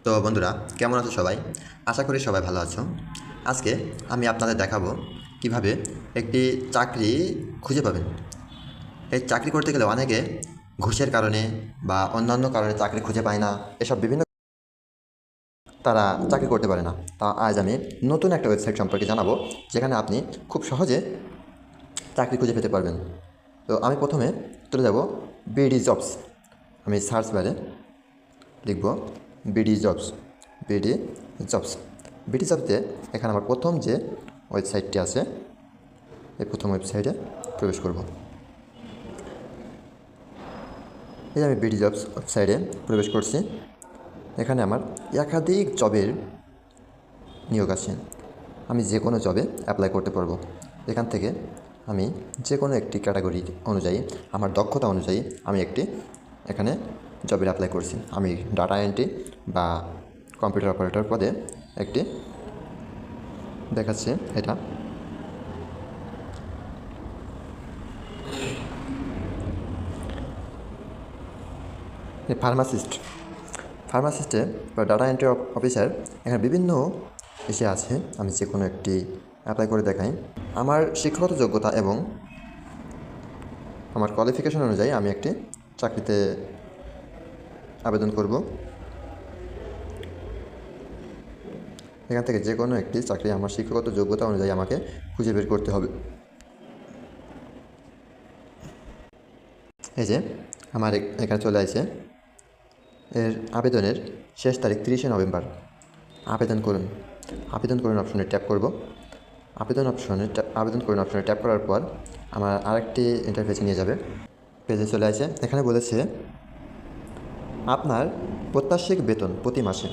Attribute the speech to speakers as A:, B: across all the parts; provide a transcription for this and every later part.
A: তো বন্ধুরা, কেমন আছো সবাই? আশা করি সবাই ভালো আছো। আজকে আমি আপনাদের দেখাবো কিভাবে একটি চাকরি খুঁজে পাবেন। এই চাকরি করতে গেলে অনেকে ঘুষের কারণে বা অন্যান্য কারণে চাকরি খুঁজে পায় না, এসব বিভিন্ন তারা চাকরি করতে পারে না। তা আজ আমি নতুন একটা ওয়েবসাইট সম্পর্কে জানাবো, যেখানে আপনি খুব সহজে চাকরি খুঁজে পেতে পারবেন। তো আমি প্রথমে চলে যাব বিডি জবস। আমি সার্চ বারে লিখব BD jobs. BD jobs BD জবসে এখানে আমার প্রথম যে ওয়েবসাইটটি আছে, এই প্রথম ওয়েবসাইটে প্রবেশ করব। এই আমি বিডি জবস ওয়েবসাইটে প্রবেশ করছি। এখানে আমার একাধিক জবের নিয়োগ আছে। আমি যে কোনো জবে অ্যাপ্লাই করতে পারবো। এখান থেকে আমি যে কোনো একটি ক্যাটাগরি অনুযায়ী, আমার দক্ষতা অনুযায়ী আমি একটি এখানে জবের অ্যাপ্লাই করছি। আমি ডাটা এন্ট্রি বা কম্পিউটার অপারেটর পদে একটি দেখাচ্ছে এটা। ফার্মাসিস্টে বা ডাটা এন্ট্রি অফিসার এখানে বিভিন্ন এসে আছে। আমি যে কোনো একটি অ্যাপ্লাই করে দেখাই। আমার শিক্ষাগত যোগ্যতা এবং আমার কোয়ালিফিকেশন অনুযায়ী আমি একটি চাকরিতে আবেদন করব। এখান থেকে যে কোনো একটি চাকরি আমার শিক্ষাগত যোগ্যতা অনুযায়ী আমাকে খুঁজে বের করতে হবে। এই যে আমার এখানে চলে আসছে এর আবেদনের শেষ তারিখ 30শে নভেম্বর। আবেদন করুন অপশনে ট্যাপ করব। আবেদন করুন অপশনে ট্যাপ করার পর আমার আরেকটি ইন্টারফেসে নিয়ে যাবে। পেজে চলে আসে। এখানে বলেছে আপনার প্রত্যাশিত বেতন প্রতি মাসে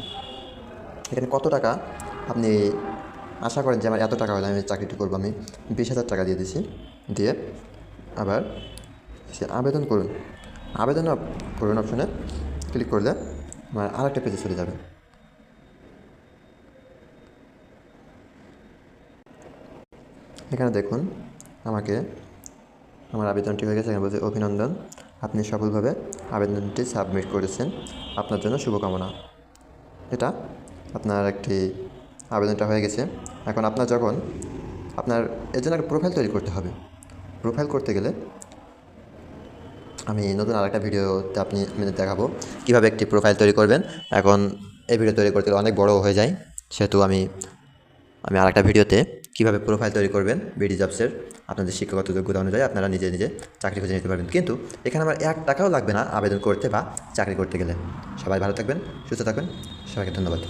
A: এখানে কত টাকা আপনি আশা করেন যে আমার এত টাকা হলে আমি চাকরিটি করবো। আমি 20,000 টাকা দিয়ে দিছি। দিয়ে আবার সে আবেদন করুন অপশনে ক্লিক করলে আমার আরেকটা পেজে চলে যাবে। এখানে দেখুন আমার আবেদনটি হয়ে গেছে। এখানে বলছে অভিনন্দন, আপনি সফলভাবে আবেদনটি সাবমিট করেছেন, আপনার জন্য শুভকামনা। এটা আপনার একটি আবেদনটা হয়ে গেছে। এখন আপনার এর জন্য একটা প্রোফাইল তৈরি করতে হবে। প্রোফাইল করতে গেলে আমি নতুন আরেকটা ভিডিওতে আপনাদের দেখাবো কীভাবে একটি প্রোফাইল তৈরি করবেন। এখন এই ভিডিও তৈরি করতে অনেক বড় হয়ে যায়, সেহেতু আমি আরেকটা ভিডিওতে কীভাবে প্রোফাইল তৈরি করবেন বিডি জবসের আপনাদের শিক্ষাগত যোগ্যতা অনুযায়ী আপনারা নিজে নিজে চাকরি খুঁজে নিতে পারবেন। কিন্তু এখানে আমার 1 টাকাও লাগবে না আবেদন করতে বা চাকরি করতে গেলে। সবাই ভালো থাকবেন, সুস্থ থাকবেন, সবাইকে ধন্যবাদ।